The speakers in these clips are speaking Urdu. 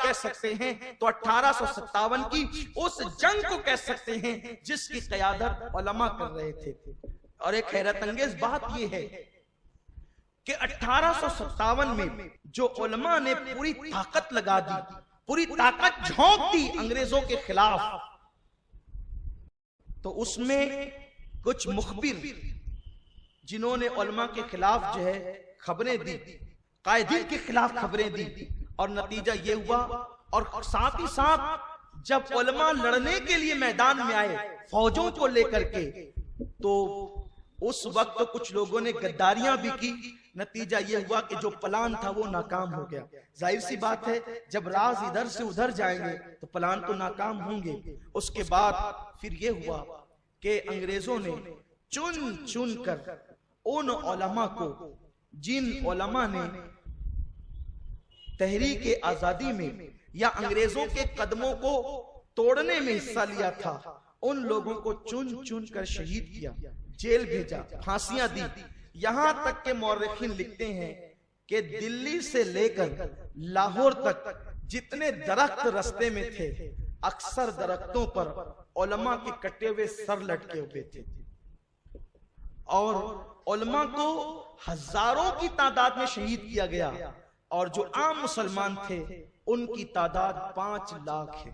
کہہ سکتے ہیں تو 1857 کی اس جنگ کو کہہ سکتے ہیں جس کی قیادت علماء کر رہے تھے. اور ایک حیرت انگیز بات یہ ہے کہ 1857 میں جو علماء نے پوری طاقت لگا دی، پوری طاقت جھونک دی انگریزوں کے خلاف، تو اس میں کچھ مخبر جنہوں نے علماء کے خلاف جو ہے خبریں دی، قائدین کے خلاف خبریں دی، اور نتیجہ یہ ہوا. اور ساتھ ہی ساتھ جب علماء لڑنے کے لیے میدان میں آئے فوجوں کو لے کر کے، تو اس وقت کچھ لوگوں نے غداریاں بھی کی. نتیجہ یہ ہوا کہ جو پلان تھا وہ ناکام ہو گیا. ظاہر سی بات ہے جب راز ادھر سے ادھر جائیں گے تو پلان تو ناکام ہوں گے. اس کے بعد پھر یہ ہوا کہ انگریزوں نے چن چن کر ان علماء کو، جن علماء نے تحریک آزادی میں یا انگریزوں کے قدموں کو توڑنے میں حصہ لیا تھا، ان لوگوں کو چن چن کر شہید کیا، جیل بھیجا، پھانسیاں دی. یہاں تک کہ مورخین لکھتے ہیں کہ دلی سے لے کر لاہور تک جتنے درخت رستے میں تھے، اکثر درختوں پر علماء کے کٹے ہوئے سر لٹکے ہوئے تھے. اور علماء کو ہزاروں کی تعداد میں شہید کیا گیا، اور جو عام مسلمان تھے ان کی تعداد 5 لاکھ ہے.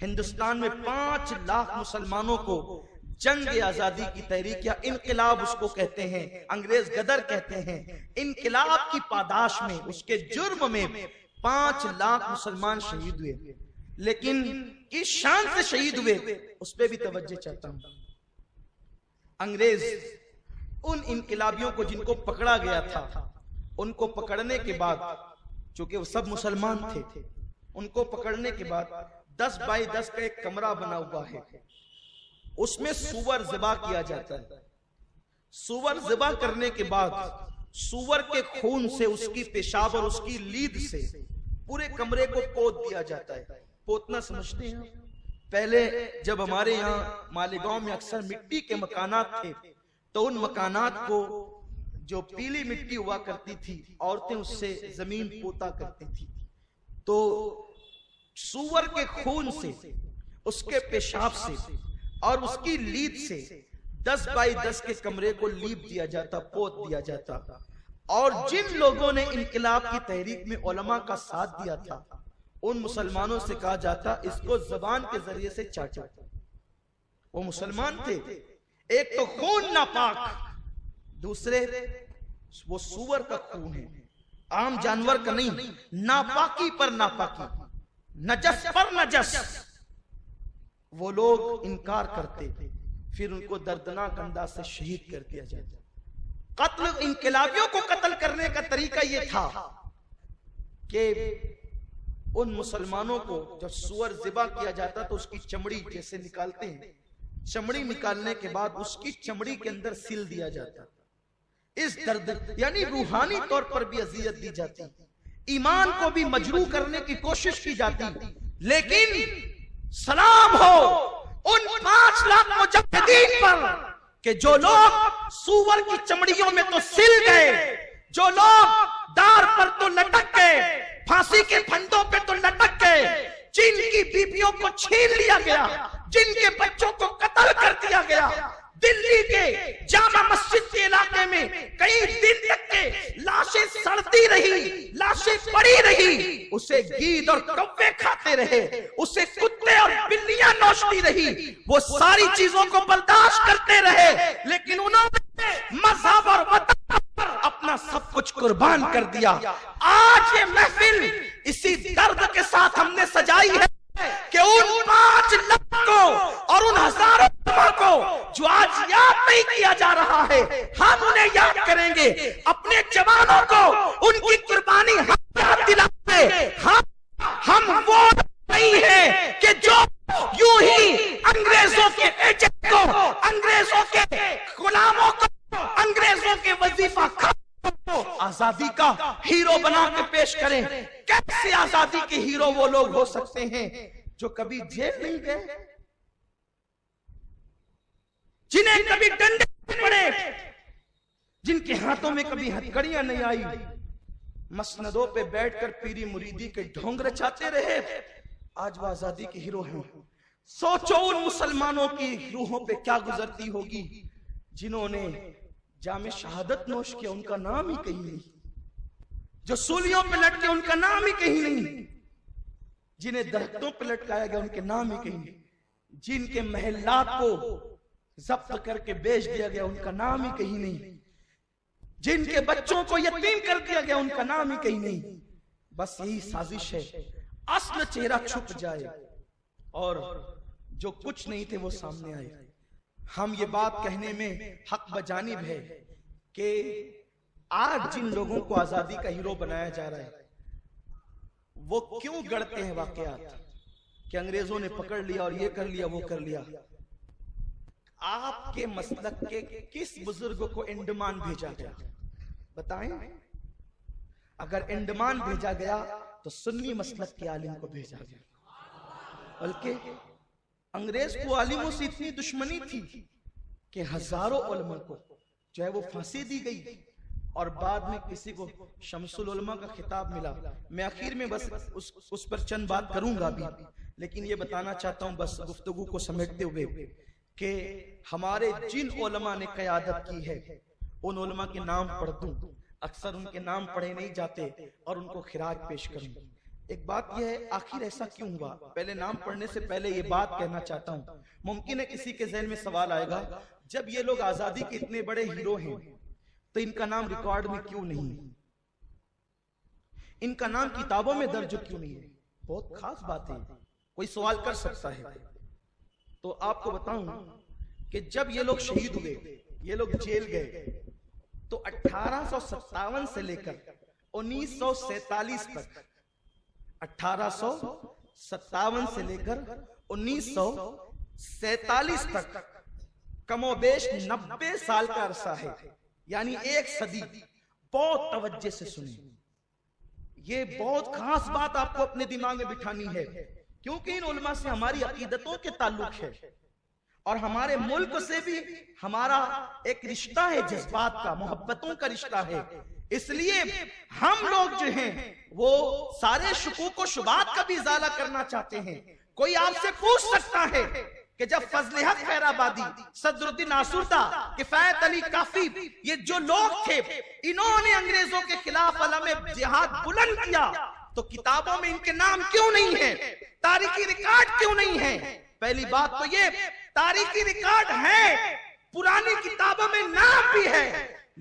ہندوستان میں 5 لاکھ مسلمانوں کو جنگ آزادی کی تحریک یا انقلاب اس کو کہتے ہیں، انگریز غدر کہتے ہیں، انقلاب کی پاداش میں، اس کے جرم میں 5 لاکھ مسلمان شہید ہوئے. لیکن کس شان سے شہید ہوئے اس پہ بھی توجہ چاہتا ہوں. انگریز ان انقلابیوں کو جن کو پکڑا گیا تھا، ان کو پکڑنے کے بعد، چونکہ وہ سب مسلمان تھے، ان کو پکڑنے کے بعد 10 بائی 10 کا ایک کمرہ بنا ہوا ہے، اس میں سور ذبح کیا جاتا ہے. سور ذبح کرنے کے بعد سور کے خون سے، اس کی پیشاب اور اس کی لید سے پورے کمرے کو پوت دیا جاتا ہے. پوتنا سمجھتے ہیں؟ پہلے جب ہمارے یہاں مالیگاؤں میں اکثر مٹی کے مکانات تھے تو ان مکانات کو جو پیلی مٹی ہوا کرتی تھی، عورتیں اس سے زمین پوتا کرتی تھی. تو سور کے خون سے، اس کے پیشاب سے اور اس کی لید سے 10 بائی 10 کے کمرے کو لیپ دیا جاتا، پوت دیا جاتا. اور جن لوگوں نے انقلاب کی تحریک میں علماء کا ساتھ دیا تھا، ان مسلمانوں سے کہا جاتا اس کو زبان کے ذریعے سے چاٹا. وہ مسلمان تھے. ایک تو خون ناپاک، دوسرے وہ سور کا خون ہے، عام جانور کا نہیں، ناپاکی پر ناپاکی، نجس پر نجس. وہ لوگ انکار کرتے، پھر ان کو دردناک انداز سے شہید کر دیا جاتا. قتل، انقلابیوں کو قتل کرنے کا طریقہ یہ تھا کہ ان مسلمانوں کو جب سور ذبح کیا جاتا تو اس کی چمڑی جیسے نکالتے ہیں، چمڑی نکالنے کے بعد اس کی چمڑی کے اندر سل دیا جاتا. اس درد یعنی روحانی طور پر بھی اذیت دی جاتی، ایمان کو بھی مجروح کرنے کی کوشش کی جاتی. لیکن سلام ہو ان 5 لاکھ مجاہدین پر کہ جو لوگ سور کی چمڑیوں میں تو سل گئے، جو لوگ دار پر تو لٹک گئے، پھانسی کے پھندوں پہ تو لٹک گئے، جن کی بیویوں کو چھین لیا گیا، جن کے بچوں کو قتل کر دیا گیا. دلی کے جامع مسجد کے علاقے میں کئی دن تک کے لاشیں سڑتی رہی، لاشیں پڑی رہی، اسے گید اور کوے کھاتے رہے، اسے کتے اور بلیاں نوچتی رہی. وہ ساری چیزوں کو برداشت کرتے رہے، لیکن انہوں نے مذہب اور وطن پر اپنا سب کچھ قربان کر دیا. آج یہ محفل اسی درد کے ساتھ ہم نے سجائی ہے کہ ان 5 لاکھ کو اور ان ہزاروں کو جو آج یاد نہیں کیا جا رہا ہے، ہم انہیں یاد کریں گے. اپنے جوانوں کو ان کی قربانی ہم یاد دلاتے. ہم وہ نہیں ہیں کہ جو یوں ہی انگریزوں کے ایجنٹ کو، انگریزوں کے غلاموں کو، انگریزوں کے وظیفہ کو آزادی کا ہیرو بنا کے پیش کریں. کیسے آزادی کے ہیرو وہ لوگ ہو سکتے ہیں جو کبھی جیل نہیں گئے، جنہیں کبھی ڈنڈے پڑے، جن کے ہاتھوں میں کبھی ہتھکڑیاں نہیں آئی، مسندوں پہ بیٹھ کر پیری مریدی کے ڈھونگ رچاتے رہے، آج وہ آزادی کے ہیرو ہیں۔ سوچو ان مسلمانوں کی روحوں پہ کیا گزرتی ہوگی جنہوں نے جام شہادت نوش کیا، ان کا نام ہی کہیں نہیں، جو سولیوں پہ لٹکے ان کا نام ہی کہیں نہیں، جنہیں درختوں پہ لٹکایا گیا ان کے نام ہی کہیں نہیں، جن کے محلات کو ضبط کر کے بیچ دیا گیا ان کا نام ہی کہیں نہیں، جن کے بچوں کو یتیم کر دیا گیا ان کا نام ہی کہیں نہیں۔ بس یہی سازش ہے، اصل چہرہ چھپ جائے اور جو کچھ نہیں تھے وہ سامنے آئے۔ ہم یہ بات کہنے میں حق بجانب ہے کہ آج جن لوگوں کو آزادی کا ہیرو بنایا جا رہا ہے وہ کیوں گڑتے ہیں واقعات کہ انگریزوں نے پکڑ لیا اور یہ کر لیا وہ کر لیا۔ آپ کے مسلک کے کس بزرگ کو انڈمان بھیجا گیا بتائیں؟ اگر انڈمان بھیجا گیا تو سنی مسلک کے عالم کو بھیجا گیا، بلکہ انگریز کو عالموں سے اتنی دشمنی تھی کہ ہزاروں علماء کو جو ہے وہ پھانسی دی گئی اور بعد میں کسی کو شمس العلماء کا خطاب ملا۔ میں آخر میں بس اس پر چند بات کروں گا بھی، لیکن یہ بتانا چاہتا ہوں بس گفتگو کو سمیٹتے ہوئے کہ ہمارے جن علماء نے قیادت کی ہے ان علماء کے نام پڑھ دوں، اکثر ان کے نام پڑھے نہیں جاتے اور ان کو خراج پیش کروں۔ ایک بات یہ ہے آخر ایسا کیوں ہوا؟ پہلے نام پڑھنے سے پہلے یہ بات کہنا چاہتا ہوں، ممکن ہے کسی کے ذہن میں سوال آئے گا جب یہ لوگ آزادی کے اتنے بڑے ہیرو ہیں تو ان کا نام ریکارڈ میں کیوں نہیں ہے، ان کا نام کتابوں میں درج کیوں نہیں ہے؟ بہت خاص بات ہے، کوئی سوال کر سکتا ہے۔ تو آپ کو بتاؤں کہ جب یہ لوگ شہید ہوئے، یہ لوگ جیل گئے، تو 1857 سے لے کر 1947 تک، 1857 سے لے کر 1947 تک کم و بیش 90 سال کا عرصہ ہے، یعنی ایک صدی۔ بہت توجہ سے سنیں، یہ بہت خاص بات آپ کو اپنے دماغ میں بٹھانی ہے، کیونکہ ان علماء سے ہماری عقیدتوں کے تعلق ہے اور ہمارے ملک سے بھی ہمارا ایک رشتہ ہے، جذبات کا، محبتوں کا رشتہ ہے۔ اس لیے ہم لوگ جو ہیں وہ سارے شکوک و شبہات کا بھی ازالہ کرنا چاہتے ہیں۔ کوئی آپ سے پوچھ سکتا ہے کہ جب فضل حق خیر آبادی، صدر الدین آسودہ، کفایت علی کافی، یہ جو لوگ تھے انہوں نے انگریزوں کے خلاف علم جہاد بلند کیا تو کتابوں میں ان کے نام کیوں نہیں ہیں؟ تاریخی ریکارڈ کیوں نہیں ہیں؟ پہلی بات تو یہ تاریخی ریکارڈ ہے، پرانی کتابوں میں نام بھی ہے،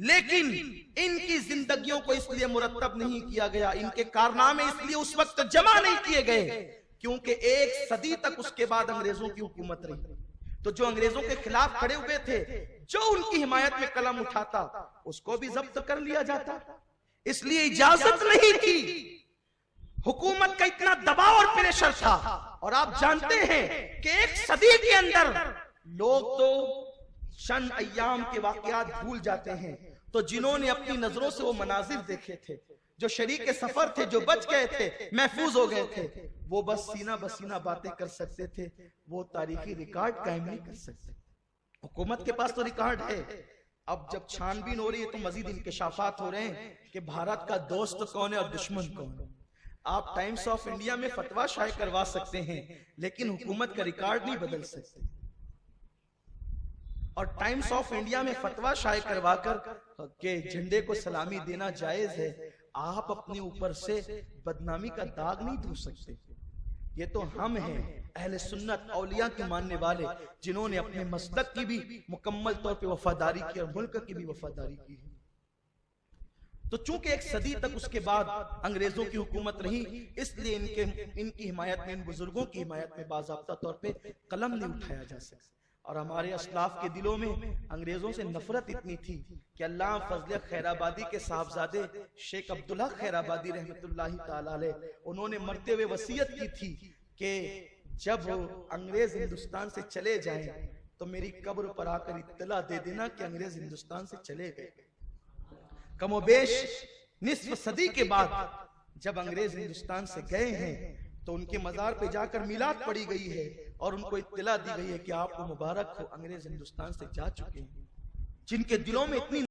لیکن ان کی زندگیوں کو اس لیے مرتب نہیں کیا گیا، ان کے کارنامے اس لیے اس وقت جمع نہیں کیے گئے کیونکہ ایک صدی تک اس کے بعد انگریزوں کی حکومت رہی۔ تو جو انگریزوں کے خلاف کھڑے ہوئے تھے، جو ان کی حمایت میں قلم اٹھاتا اس کو بھی ضبط کر لیا جاتا، اس لیے اجازت نہیں تھی۔ حکومت کا اتنا دباؤ اور پریشر تھا، اور آپ جانتے ہیں کہ ایک صدی کے اندر لوگ تو چند ایام کے واقعات بھول جاتے ہیں، تو جنہوں نے اپنی نظروں سے وہ مناظر دیکھے تھے، جو شریک سفر تھے، جو بچ گئے تھے، محفوظ ہو گئے تھے، وہ بس سینہ بسینہ باتیں کر سکتے تھے، وہ تاریخی ریکارڈ قائم نہیں کر سکتے۔ حکومت کے پاس تو ریکارڈ ہے، اب جب چھان بین ہو رہی ہے تو مزید انکشافات ہو رہے ہیں کہ بھارت کا دوست کون ہے اور دشمن کون ہے۔ آپ ٹائمز آف انڈیا میں فتویٰ شائع کروا سکتے ہیں لیکن حکومت کا ریکارڈ نہیں بدل سکتے، اور ٹائمز آف انڈیا میں فتویٰ شائع کروا کر کہ جھنڈے کو سلامی دینا جائز ہے، آپ اپنے اوپر سے بدنامی کا داغ نہیں دھو سکتے۔ یہ تو ہم ہیں اہل سنت اولیاء کے ماننے والے جنہوں نے اپنے مسلک کی بھی مکمل طور پہ وفاداری کی اور ملک کی بھی وفاداری کی ہے۔ تو چونکہ ایک صدی تک اس کے بعد انگریزوں کی حکومت رہی، اس لیے ان کی حمایت میں، ان بزرگوں کی حمایت میں باضابطہ طور پہ قلم نہیں اٹھایا جا سکتا۔ اور ہمارے اسلاف کے دلوں میں انگریزوں سے نفرت اتنی تھی کہ اللہ فضل خیر آبادی کے صاحبزادے شیخ عبداللہ خیر آبادی رحمت اللہ تعالی علیہ، انہوں نے مرتے ہوئے وصیت کی تھی کہ جب انگریز ہندوستان سے چلے جائیں تو میری قبر پر آ کر اطلاع دے دینا کہ انگریز ہندوستان سے چلے گئے۔ کم و بیش نصف صدی کے بعد جب انگریز ہندوستان سے گئے ہیں تو ان کے مزار پہ جا کر میلاد پڑھی گئی ہے اور ان کو اطلاع دی گئی ہے کہ آپ کو مبارک ہو، انگریز ہندوستان سے جا چکے ہیں۔ جن کے دلوں میں اتنی